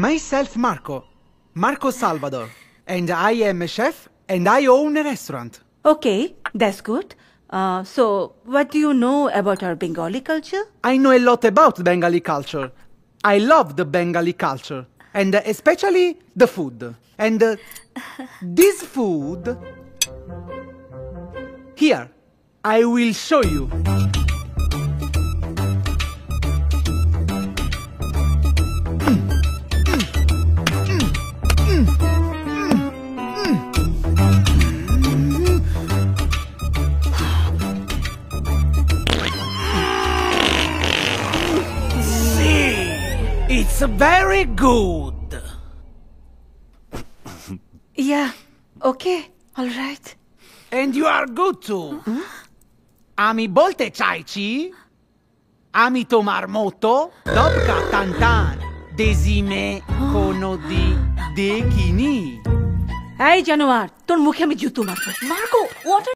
Myself Marco Salvador, and I am a chef and I own a restaurant. Okay, that's good. So, what do you know about our Bengali culture? I know a lot about Bengali culture. I love the Bengali culture, and especially the food. And this food... Here, I will show you. It's very good. Yeah, okay, all right. And you are good too. Ami bolte চাইছি, আমি তোমার মতো দবকা টানটান দেজিমে কোনো দেখিনি। এই জানোয়ার, তোর মুখে আমি জুতো মারবো। Marco, what